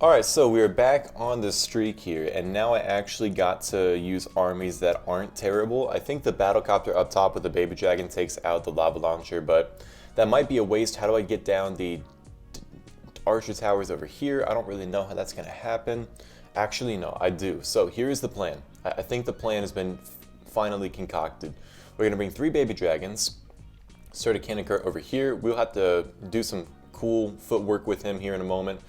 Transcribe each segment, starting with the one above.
Alright, so we're back on the streak here, and now I actually got to use armies that aren't terrible. I think the Battlecopter up top with the Baby Dragon takes out the Lava Launcher, but that might be a waste. How do I get down the Archer Towers over here? I don't really know how that's going to happen. Actually, no, I do. So here's the plan. I think the plan has been finally concocted. We're going to bring 3 Baby Dragons, start a Cannon Cart over here. We'll have to do some cool footwork with him here in a moment.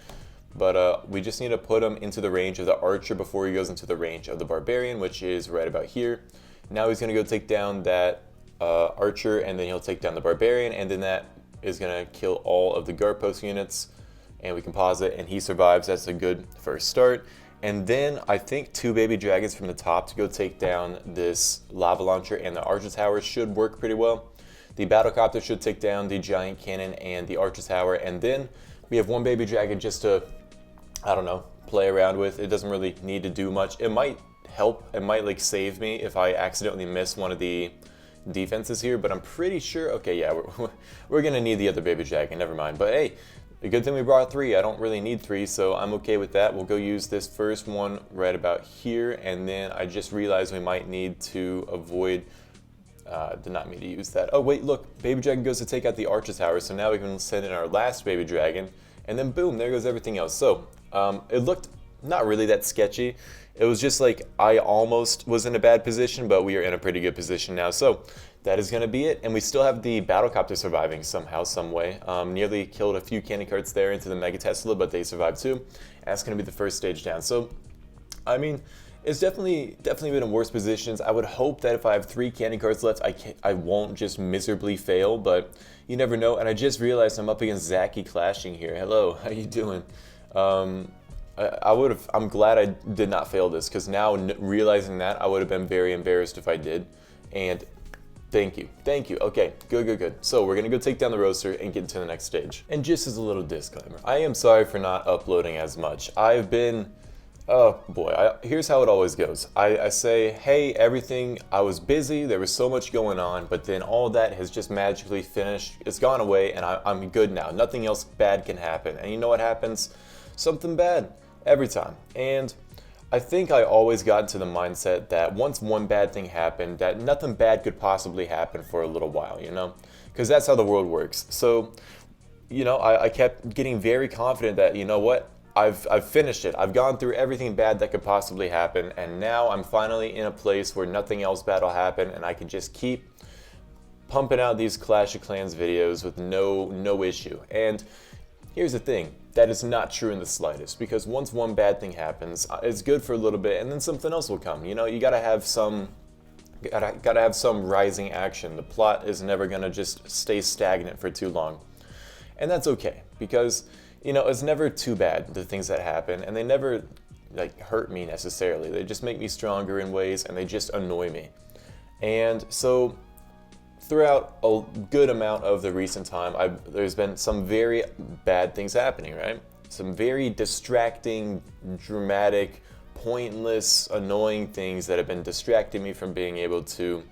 But we just need to put him into the range of the Archer before he goes into the range of the Barbarian, which is right about here. Now he's going to go take down that Archer, and then he'll take down the Barbarian, and then that is going to kill all of the guard post units. And we can pause it, and he survives. That's a good first start. And then I think 2 Baby Dragons from the top to go take down this Lava Launcher, and the Archer Tower should work pretty well. The Battlecopter should take down the Giant Cannon and the Archer Tower, and then we have 1 Baby Dragon just to, I don't know, play around with. It doesn't really need to do much. It might help, it might like save me if I accidentally miss one of the defenses here, but I'm pretty sure, okay, yeah, we're gonna need the other Baby Dragon, never mind. But hey, the good thing we brought 3, I don't really need 3, so I'm okay with that. We'll go use this first one right about here, and then I just realized we might need to avoid, did not mean to use that. Oh wait, look, Baby Dragon goes to take out the Archer Tower, so now we can send in our last Baby Dragon, and then boom, there goes everything else. So, it looked not really that sketchy. It was just like I almost was in a bad position, but we are in a pretty good position now. So that is going to be it. And we still have the Battlecopter surviving somehow, some way. Nearly killed a few cannon carts there into the Mega Tesla, but they survived too. And that's going to be the first stage down. So, I mean, it's definitely been in worse positions. I would hope that if I have 3 cannon carts left, I won't just miserably fail, but you never know. And I just realized I'm up against Zaki clashing here. Hello, how you doing? I'm glad I did not fail this, because now realizing that, I would have been very embarrassed if I did. And thank you. Okay, good. So we're gonna go take down the roaster and get to the next stage. And just as a little disclaimer, I am sorry for not uploading as much. I've been, oh boy, here's how it always goes. I say, hey, everything, I was busy, there was so much going on, but then all that has just magically finished. It's gone away, and I'm good now. Nothing else bad can happen. And you know what happens? Something bad every time. And I think I always got into the mindset that once one bad thing happened, that nothing bad could possibly happen for a little while, you know? Because that's how the world works. So, you know, I kept getting very confident that, you know what, I've finished it. I've gone through everything bad that could possibly happen, and now I'm finally in a place where nothing else bad will happen, and I can just keep pumping out these Clash of Clans videos with no issue. And here's the thing, that is not true in the slightest, because once one bad thing happens, it's good for a little bit, and then something else will come. You know, you gotta have some rising action. The plot is never gonna just stay stagnant for too long. And that's okay, because, you know, it's never too bad, the things that happen, and they never like hurt me necessarily. They just make me stronger in ways, and they just annoy me. And so throughout a good amount of the recent time, there's been some very bad things happening, right? Some very distracting, dramatic, pointless, annoying things that have been distracting me from being able to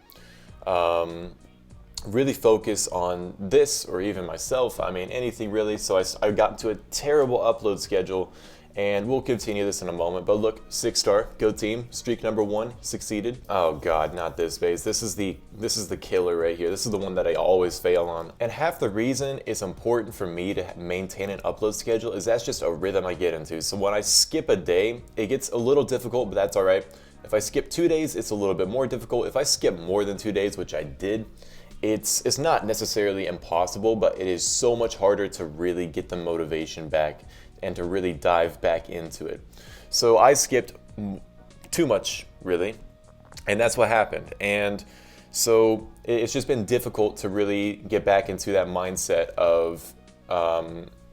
really focus on this, or even myself. I mean, anything really. So I got into a terrible upload schedule, and we'll continue this in a moment. But look, 6-star, go team, streak number 1, succeeded. Oh god, not this base. This is the killer right here. This is the one that I always fail on. And half the reason it's important for me to maintain an upload schedule is that's just a rhythm I get into. So when I skip a day, it gets a little difficult, but that's all right. If I skip 2 days, it's a little bit more difficult. If I skip more than 2 days, which I did, it's not necessarily impossible, but it is so much harder to really get the motivation back and to really dive back into it. So I skipped too much, really, and that's what happened. And so it's just been difficult to really get back into that mindset of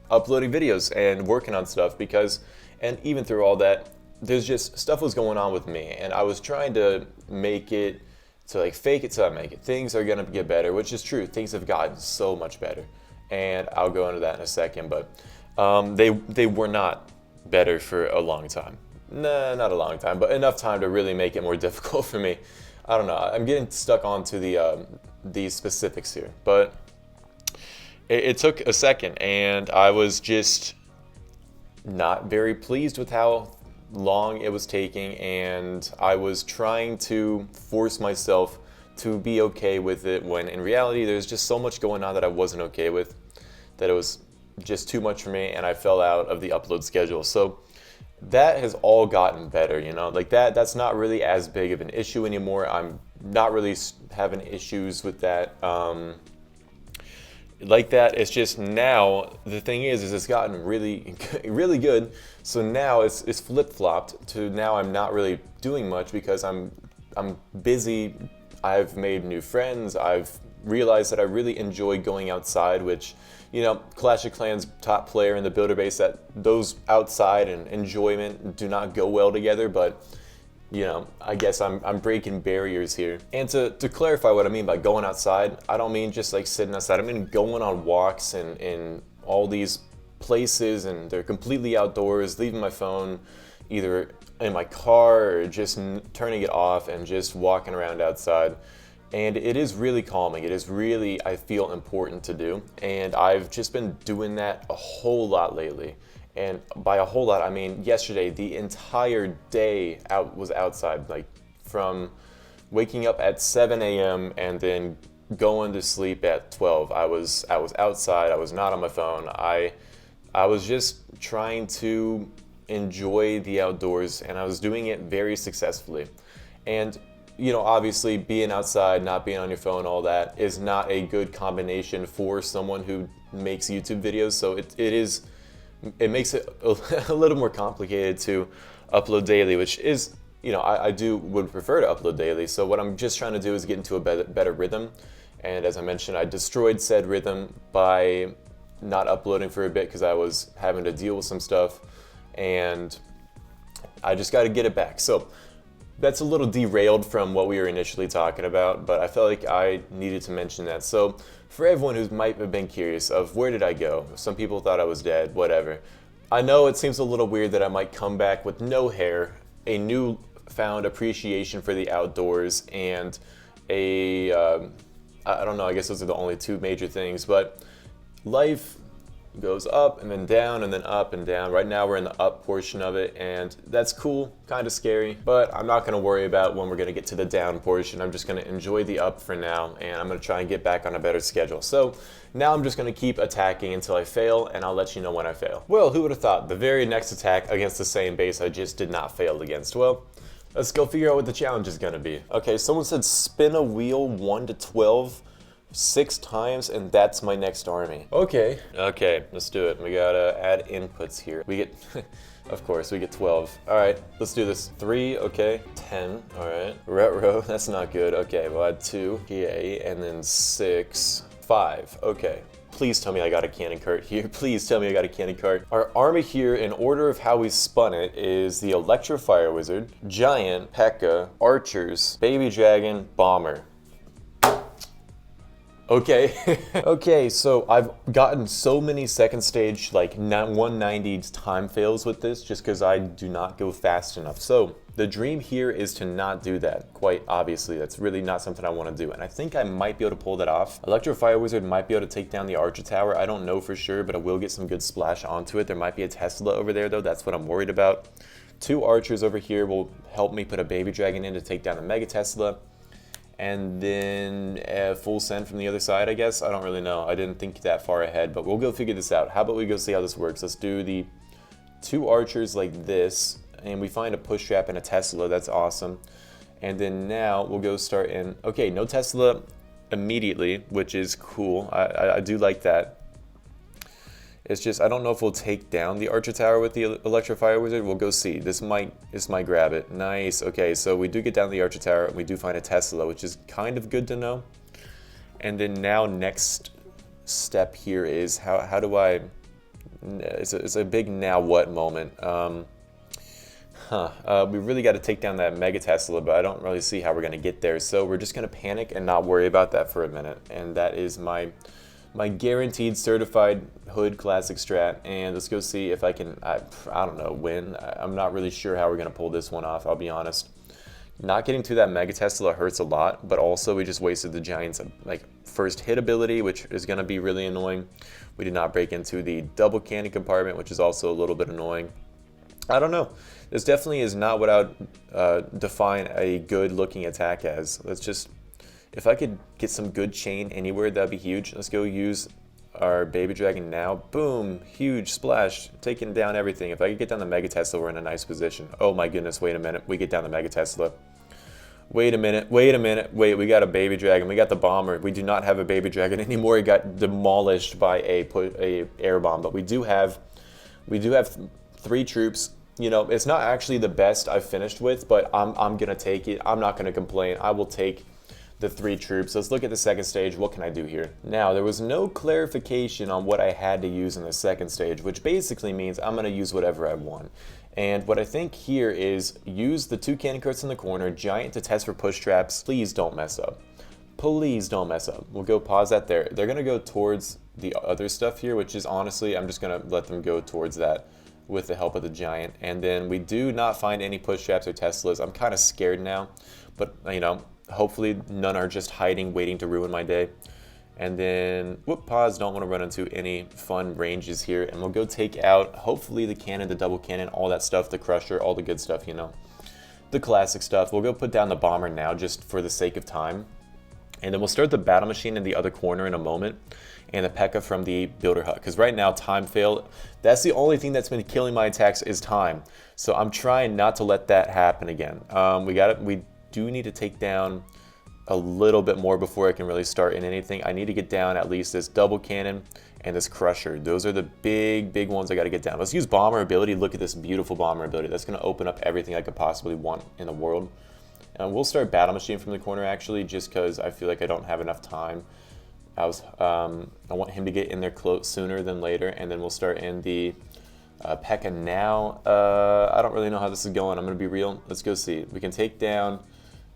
uploading videos and working on stuff, because, and even through all that, there's just stuff was going on with me, and I was trying to make it, to like fake it till I make it. Things are gonna get better, which is true. Things have gotten so much better, and I'll go into that in a second, but they were not better for a long time. Nah, not a long time, but enough time to really make it more difficult for me. I don't know. I'm getting stuck onto the specifics here, but it took a second, and I was just not very pleased with how long it was taking, and I was trying to force myself to be okay with it when in reality there's just so much going on that I wasn't okay with, that it was just too much for me, and I fell out of the upload schedule. So that has all gotten better, you know, like that's not really as big of an issue anymore. I'm not really having issues with that. Like that, it's just now the thing is it's gotten really really good. So now it's flip-flopped to now I'm not really doing much because I'm busy. I've made new friends. I've realized that I really enjoy going outside, which, you know, Clash of Clans top player in the builder base, that those outside and enjoyment do not go well together, but you know, I guess I'm breaking barriers here. And to clarify what I mean by going outside, I don't mean just like sitting outside. I mean going on walks and in all these places, and they're completely outdoors, leaving my phone either in my car or just turning it off and just walking around outside. And it is really calming. It is really, I feel, important to do. And I've just been doing that a whole lot lately. And by a whole lot, I mean yesterday, the entire day was outside, like from waking up at 7 a.m. and then going to sleep at 12. I was outside. I was not on my phone. I was just trying to enjoy the outdoors, and I was doing it very successfully. And you know, obviously being outside, not being on your phone, all that is not a good combination for someone who makes YouTube videos. So it makes it a little more complicated to upload daily, which is, you know, I would prefer to upload daily. So what I'm just trying to do is get into a better rhythm. And as I mentioned, I destroyed said rhythm by not uploading for a bit because I was having to deal with some stuff, and I just got to get it back. So that's a little derailed from what we were initially talking about, but I felt like I needed to mention that. So for everyone who might have been curious of where did I go? Some people thought I was dead, whatever. I know it seems a little weird that I might come back with no hair, a newfound appreciation for the outdoors, and I don't know, I guess those are the only two major things, but life goes up and then down and then up and down. Right now we're in the up portion of it, and that's cool, kind of scary, but I'm not going to worry about when we're going to get to the down portion. I'm just going to enjoy the up for now, and I'm going to try and get back on a better schedule. So now I'm just going to keep attacking until I fail, and I'll let you know when I fail. Well, who would have thought the very next attack against the same base I just did not fail against? Well, let's go figure out what the challenge is going to be. Okay, someone said spin a wheel 1 to 12 6 times, and that's my next army. Okay, let's do it. We gotta add inputs here. We get, of course, we get 12. All right, let's do this. 3, okay, 10, all right. Retro, that's not good. Okay, we'll add 2, yay, and then 6, 5, okay. Please tell me I got a cannon cart here. Please tell me I got a cannon cart. Our army here, in order of how we spun it, is the Electro Fire Wizard, Giant, P.E.K.K.A, Archers, Baby Dragon, Bomber. Okay. Okay, so I've gotten so many second stage, like 190 time fails with this just because I do not go fast enough. So the dream here is to not do that, quite obviously. That's really not something I want to do, and I think I might be able to pull that off. Electro Fire Wizard might be able to take down the Archer Tower. I don't know for sure, but I will get some good splash onto it. There might be a Tesla over there, though. That's what I'm worried about. 2 Archers over here will help me put a Baby Dragon in to take down the Mega Tesla. And then full send from the other side, I guess. I don't really know. I didn't think that far ahead, but we'll go figure this out. How about we go see how this works? Let's do the 2 Archers like this, and we find a push trap and a Tesla. That's awesome. And then now we'll go start in. Okay, no Tesla immediately, which is cool. I do like that. It's just, I don't know if we'll take down the Archer Tower with the Electro Fire Wizard. We'll go see. This might grab it. Nice. Okay, so we do get down the Archer Tower, and we do find a Tesla, which is kind of good to know. And then now next step here is, how do I, it's a big now what moment. We really got to take down that Mega Tesla, but I don't really see how we're going to get there. So we're just going to panic and not worry about that for a minute. And that is my guaranteed certified Hood classic strat, and let's go see if I can, I don't know, win. I'm not really sure how we're going to pull this one off, I'll be honest. Not getting to that Mega Tesla hurts a lot, but also we just wasted the Giant's like first hit ability, which is going to be really annoying. We did not break into the double cannon compartment, which is also a little bit annoying. I don't know. This definitely is not what I would define a good looking attack as. Let's just, if I could get some good chain anywhere, that'd be huge. Let's go use our Baby Dragon now. Boom, huge splash, taking down everything. If I could get down the Mega Tesla, we're in a nice position. Oh my goodness, wait a minute. We get down the Mega Tesla. Wait a minute, wait, we got a Baby Dragon. We got the Bomber. We do not have a Baby Dragon anymore. It got demolished by a air bomb, but we do have 3 troops. You know, it's not actually the best I've finished with, but I'm gonna take it. I'm not gonna complain. I will take the 3 troops. Let's look at the second stage. What can I do here? Now, there was no clarification on what I had to use in the second stage, which basically means I'm gonna use whatever I want. And what I think here is use the 2 cannon carts in the corner, Giant to test for push traps. Please don't mess up. Please don't mess up. We'll go pause that there. They're gonna go towards the other stuff here, which is honestly, I'm just gonna let them go towards that with the help of the Giant. And then we do not find any push traps or Teslas. I'm kind of scared now, but you know, hopefully none are just hiding, waiting to ruin my day. And then, whoop, pause, don't want to run into any fun ranges here. And we'll go take out, hopefully, the cannon, the double cannon, all that stuff, the crusher, all the good stuff, you know. The classic stuff. We'll go put down the Bomber now, just for the sake of time. And then we'll start the Battle Machine in the other corner in a moment. And the P.E.K.K.A. from the Builder Hut. Because right now, time failed. That's the only thing that's been killing my attacks is time. So I'm trying not to let that happen again. We do need to take down a little bit more before I can really start in anything. I need to get down at least this double cannon and this crusher. Those are the big ones I got to get down. Let's use Bomber ability. Look at this beautiful Bomber ability. That's going to open up everything I could possibly want in the world. And we'll start Battle Machine from the corner actually, just because I feel like I don't have enough time. I want him to get in there close sooner than later, and then we'll start in the P.E.K.K.A. now. I don't really know how this is going. I'm going to be real. Let's go see. We can take down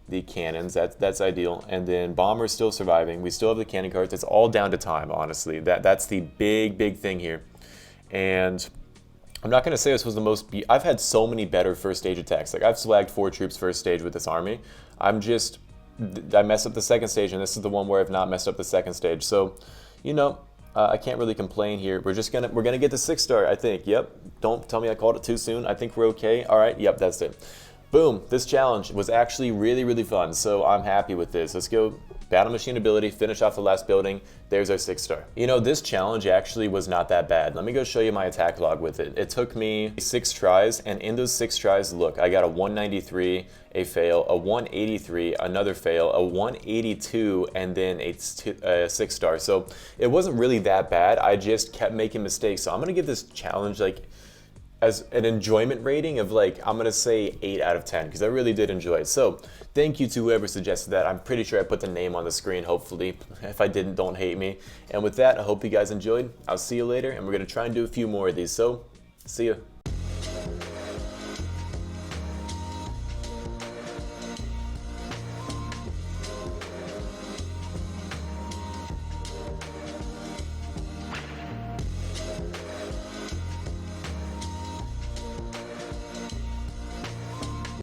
the cannons, that's ideal, and then Bomber's still surviving. We still have the cannon carts. It's all down to time, honestly. That's the big thing here. And I'm not gonna say this was the most. I've had so many better first stage attacks. Like I've swagged 4 troops first stage with this army. I messed up the second stage, and this is the one where I've not messed up the second stage. So, you know, I can't really complain here. We're gonna get the 6-star, I think. Yep. Don't tell me I called it too soon. I think we're okay. All right. Yep. That's it. Boom, this challenge was actually really fun, so I'm happy with this. Let's go Battle Machine ability, finish off the last building. There's our 6-star. You know, this challenge actually was not that bad. Let me go show you my attack log with it. It took me 6 tries, and in those 6 tries, look, I got a 193, a fail, a 183, another fail, a 182, and then a 6-star. So it wasn't really that bad. I just kept making mistakes. So I'm gonna give this challenge like as an enjoyment rating of like, I'm gonna say 8 out of 10 because I really did enjoy it. So thank you to whoever suggested that. I'm pretty sure I put the name on the screen, hopefully. If I didn't, don't hate me. And with that, I hope you guys enjoyed. I'll see you later, and we're gonna try and do a few more of these. So, see ya.